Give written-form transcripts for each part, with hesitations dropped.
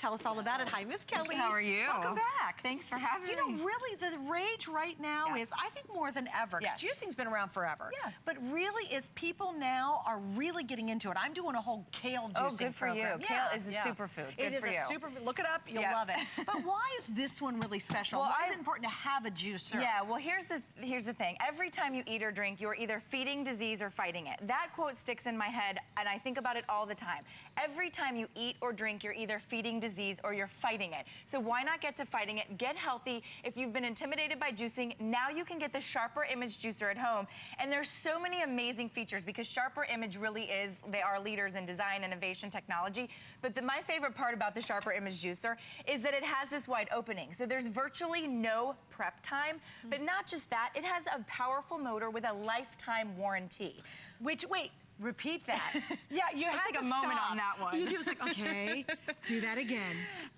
tell us all about it. Hi, Miss Kelly. How are you? Welcome back. Thanks for having me. You know, really, the rage right now is, I think, more than ever. Because juicing's been around forever. Yeah. But really, is people now are really getting into it. I'm doing a whole kale juicing program. Oh, good for you. Kale is a superfood. Good it is for you. a superfood. Look it up. You'll love it. But why is this one really special? Well, why is it important to have a juicer? Yeah, well, here's the thing. Every time you eat or drink, you're either feeding disease or fighting it. That quote sticks in my head, and I think about it all the time. Every time you eat or drink, you're either feeding disease or you're fighting it. So why not get to fighting it? Get healthy. If you've been intimidated by juicing, now you can get the Sharper Image juicer at home. And there's so many amazing features because Sharper Image really is, they are leaders in design, innovation, technology. But my favorite part about the Sharper Image juicer is that it has this wide opening. So there's virtually no prep time. But not just that, it has a powerful motor with a lifetime warranty. Which, wait. Repeat that. Yeah, you have to take a moment on that one. You do, it's like, okay, do that again.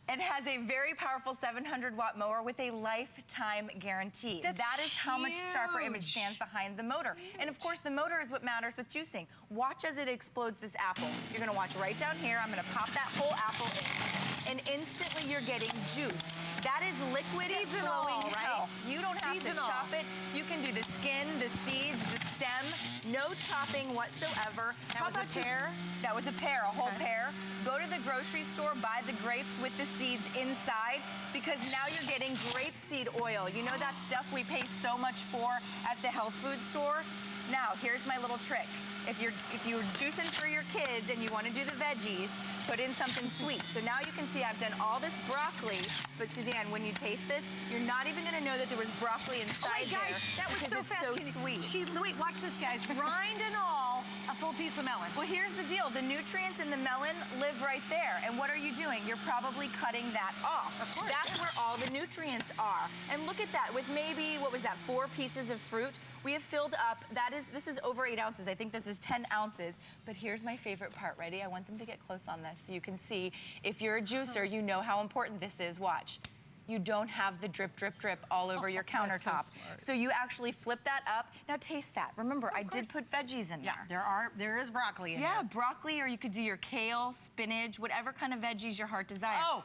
It has a very powerful 700-watt mower with a lifetime guarantee. That is how much Sharper Image stands behind the motor. And of course, the motor is what matters with juicing. Watch as it explodes this apple. You're gonna watch right down here. I'm gonna pop that whole apple in. And instantly you're getting juice. That is liquid flowing health. You don't have to chop it. You can do the skin, the seeds, the stem. No chopping whatsoever. That was a pear? That was a pear, a whole pear. Go to the grocery store, buy the grapes with the seeds inside because now you're getting grapeseed oil. You know that stuff we pay so much for at the health food store? Now, here's my little trick. If you're juicing for your kids and you want to do the veggies, put in something sweet. So now you can see I've done all this broccoli, but Suzanne, when you taste this, you're not even going to know that there was broccoli inside there. That was so fast. So sweet. Wait, watch this, guys. Rind and all, a full piece of melon. Well, here's the deal. The nutrients in the melon live right there. And what are you doing? You're probably cutting that off. Of course. That's where all the nutrients are. And look at that. With maybe, what was that, 4 pieces of fruit, we have filled up, this is over 8 ounces. I think this is 10 ounces. But here's my favorite part. Ready? I want them to get close on this so you can see. If you're a juicer, you know how important this is. Watch. You don't have the drip, drip, drip all over your countertop. So you actually flip that up. Now taste that. Remember, I did put veggies in there. Yeah, there is broccoli in there. Yeah, broccoli, or you could do your kale, spinach, whatever kind of veggies your heart desires. Oh.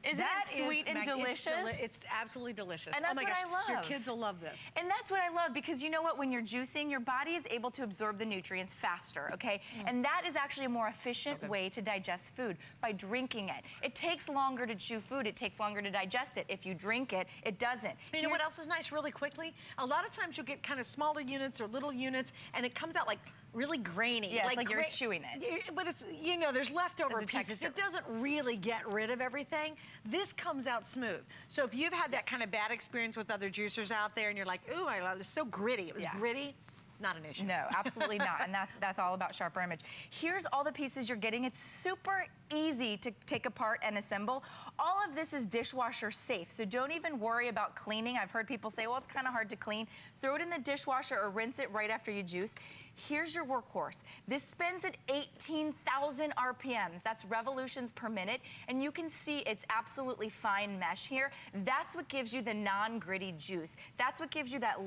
Isn't it sweet and delicious? It's absolutely delicious. And that's oh my what gosh, I love. Your kids will love this. And that's what I love because you know what? When you're juicing, your body is able to absorb the nutrients faster, okay? And that is actually a more efficient way to digest food, by drinking it. It takes longer to chew food. It takes longer to digest it. If you drink it, it doesn't. You know what else is nice really quickly? A lot of times you'll get kind of smaller units or little units and it comes out like really grainy. Yeah, like you're chewing it. But it's, you know, there's leftover pieces. It doesn't really get rid of everything. This comes out smooth. So if you've had that kind of bad experience with other juicers out there and you're like, ooh, I love this, so gritty. It was gritty. Not an issue. No, absolutely not. And that's all about Sharper Image. Here's all the pieces you're getting. It's super easy to take apart and assemble. All of this is dishwasher safe, so don't even worry about cleaning. I've heard people say, well, it's kind of hard to clean. Throw it in the dishwasher or rinse it right after you juice. Here's your workhorse. This spins at 18,000 RPMs. That's revolutions per minute. And you can see it's absolutely fine mesh here. That's what gives you the non-gritty juice. That's what gives you that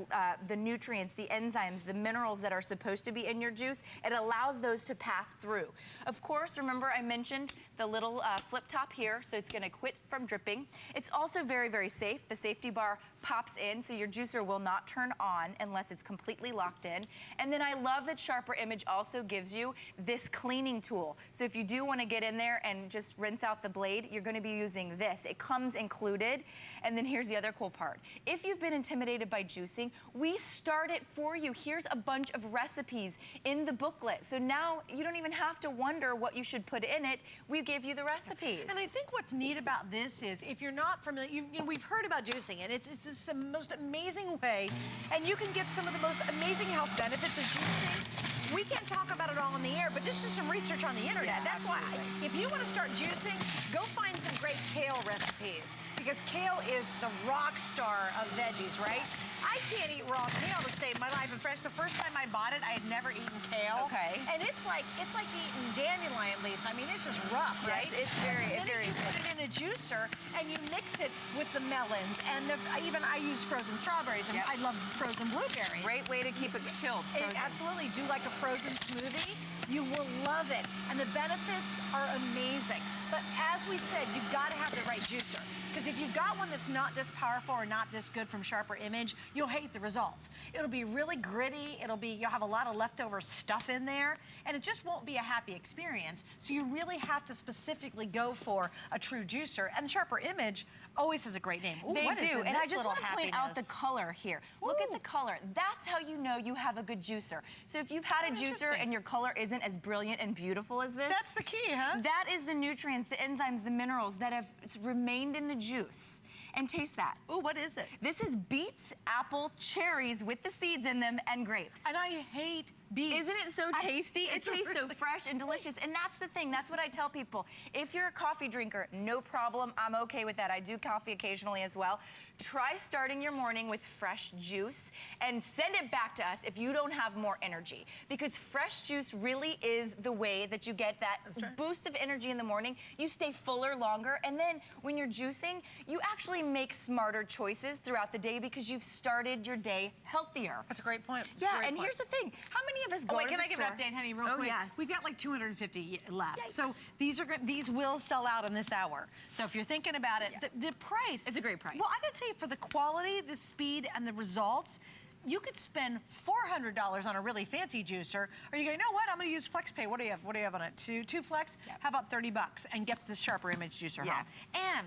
the nutrients, the enzymes, the minerals that are supposed to be in your juice. It allows those to pass through. Of course, remember I mentioned the little flip top here, so it's gonna quit from dripping. It's also very, very safe. The safety bar pops in, so your juicer will not turn on unless it's completely locked in. And then I love that Sharper Image also gives you this cleaning tool. So if you do want to get in there and just rinse out the blade, you're going to be using this. It comes included. And then here's the other cool part. If you've been intimidated by juicing, we start it for you. Here's a bunch of recipes in the booklet. So now you don't even have to wonder what you should put in it. We give you the recipes. And I think what's neat about this is if you're not familiar, you know, we've heard about juicing, and it's this most amazing way, and you can get some of the most amazing health benefits of juicing. We can't talk about it all on the air, but just do some research on the internet. That's why, if you want to start juicing, go find some great kale recipes, because kale is the rock star of veggies, right? I can't eat raw kale to save my life. In fact, the first time I bought it, I had never eaten kale. Okay. And it's like eating dandelion leaves. I mean, it's just rough, right? Yes, it's very, you put it in a juicer and you mix it with the melons and even I use frozen strawberries and I love frozen blueberries. Great way to keep it chilled. Absolutely. Do like a frozen smoothie. You will love it. And the benefits are amazing. But as we said, you've got to have the right juicer. Because if you've got one that's not this powerful or not this good from Sharper Image, you'll hate the results. It'll be really gritty. You'll have a lot of leftover stuff in there, and it just won't be a happy experience. So you really have to specifically go for a true juicer. And Sharper Image always has a great name. Ooh, they do, and I just want to point out the happiness? color here. Ooh. Look at the color. That's how you know you have a good juicer. So if you've had a juicer and your color isn't as brilliant and beautiful as this, that's the key, huh? That is the nutrients, the enzymes, the minerals that have remained in the juice. And taste that. Ooh, what is it? This is beets, apple, cherries with the seeds in them, and grapes. And I hate beets. Isn't it so tasty? It tastes so really fresh and delicious. And that's the thing. That's what I tell people. If you're a coffee drinker, no problem. I'm okay with that. I do coffee occasionally as well. Try starting your morning with fresh juice and send it back to us if you don't have more energy. Because fresh juice really is the way that you get that boost of energy in the morning. You stay fuller longer. And then when you're juicing, you actually make smarter choices throughout the day because you've started your day healthier. That's a great point. Yeah, and here's the thing. How many of us go to the store? Can I give an update, honey, real quick? Yes. We've got like 250 left. Yikes. So these will sell out in this hour. So if you're thinking about it, the price. It's a great price. Well, I gotta tell you, for the quality, the speed, and the results, you could spend $400 on a really fancy juicer, or you go, you know what, I'm gonna use FlexPay. What do you have on it? Two Flex? Yep. How about $30 and get this Sharper Image juicer home? And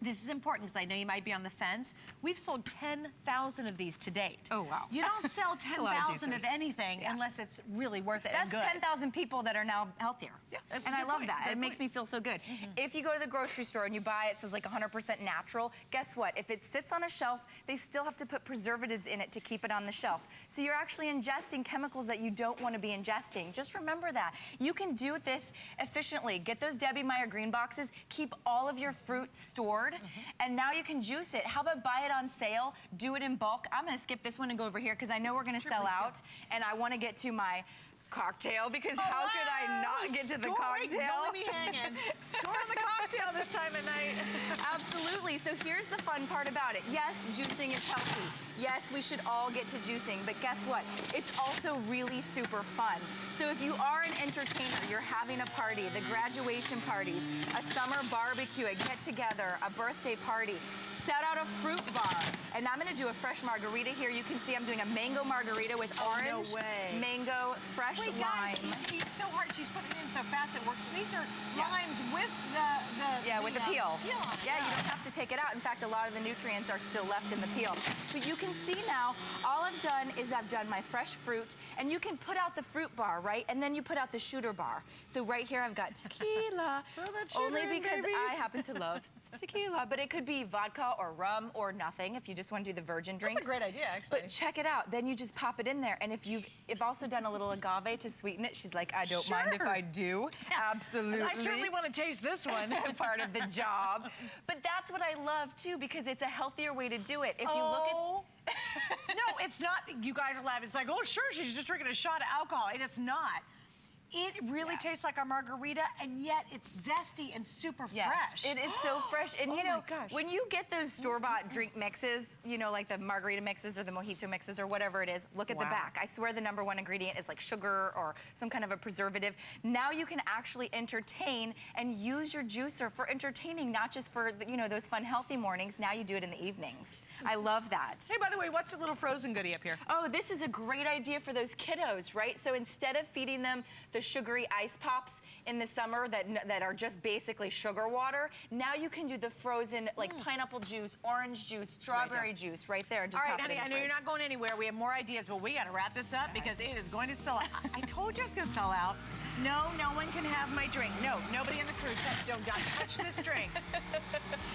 this is important because I know you might be on the fence. We've sold 10,000 of these to date. Oh, wow. You don't sell 10,000 of juicers. anything unless it's really worth it and That's good. 10,000 people that are now healthier. Yeah, and I good love point, that. good It makes me feel so good. If you go to the grocery store and you buy it says like 100% natural, guess what? If it sits on a shelf, they still have to put preservatives in it to keep it on the shelf. So you're actually ingesting chemicals that you don't want to be ingesting. Just remember that. You can do this efficiently. Get those Debbie Meyer green boxes, keep all of your fruit stored, and now you can juice it. How about buy it on sale, do it in bulk? I'm gonna skip this one and go over here because I know we're gonna sell out, and I wanna get to my cocktail because how could I not get to the cocktail? Don't leave me hanging. Score on the cocktail this time of night. Absolutely. So here's the fun part about it. Yes, juicing is healthy. Yes, we should all get to juicing, but guess what? It's also really super fun. So if you are an entertainer, you're having a party, the graduation parties, a summer barbecue, a get-together, a birthday party, set out a fruit bar. And I'm gonna do a fresh margarita here. You can see I'm doing a mango margarita with orange, mango, fresh lime. She's so hard. She's putting it in so fast it works. These are limes with with the peel. on it. Yeah, you don't have to take it out. In fact, a lot of the nutrients are still left in the peel. But you can see now, all I've done is I've done my fresh fruit, and you can put out the fruit bar, right? And then you put out the shooter bar. So right here I've got tequila, Throw that sugar only in, because baby. I happen to love tequila. But it could be vodka or rum or nothing if you just want to do the virgin drinks. That's a great idea, actually. But check it out. Then you just pop it in there. And if you've also done a little agave to sweeten it, she's like, I don't mind if I do. Absolutely. I certainly want to taste this one. Part of the job. But that's what I love too, because it's a healthier way to do it. If you look at no, it's not. You guys are laughing. It's like, oh, sure, she's just drinking a shot of alcohol, and it's not. It really tastes like a margarita, and yet it's zesty and super fresh. It is so fresh. And you know, gosh. when you get those store-bought drink mixes, you know, like the margarita mixes or the mojito mixes or whatever it is, look at the back. I swear the #1 ingredient is like sugar or some kind of a preservative. Now you can actually entertain and use your juicer for entertaining, not just for, you know, those fun, healthy mornings. Now you do it in the evenings. I love that. Hey, by the way, what's a little frozen goodie up here? Oh, this is a great idea for those kiddos, right? So instead of feeding them the sugary ice pops in the summer that are just basically sugar water, now you can do the frozen like pineapple juice, orange juice, strawberry juice right there. Just All right, pop it honey, in the I know you're fridge. not going anywhere. We have more ideas, but we got to wrap this up because it is going to sell out. I told you it's going to sell out. No, no one can have my drink. No, nobody in the crew said, don't touch this drink.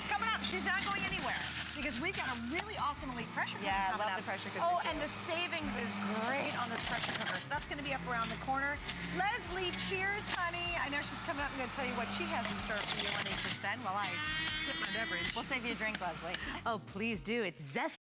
Coming up, she's not going anywhere because we've got a really awesome elite pressure cooker Yeah, I coming love up. the pressure cooker Oh, too. and the savings is great on this pressure cooker. So that's going to be up around the corner. Leslie, cheers, honey. I know she's coming up and going to tell you what she has in store for you on HSN while I sip my beverage. We'll save you a drink, Leslie. Oh, please do. It's zesty.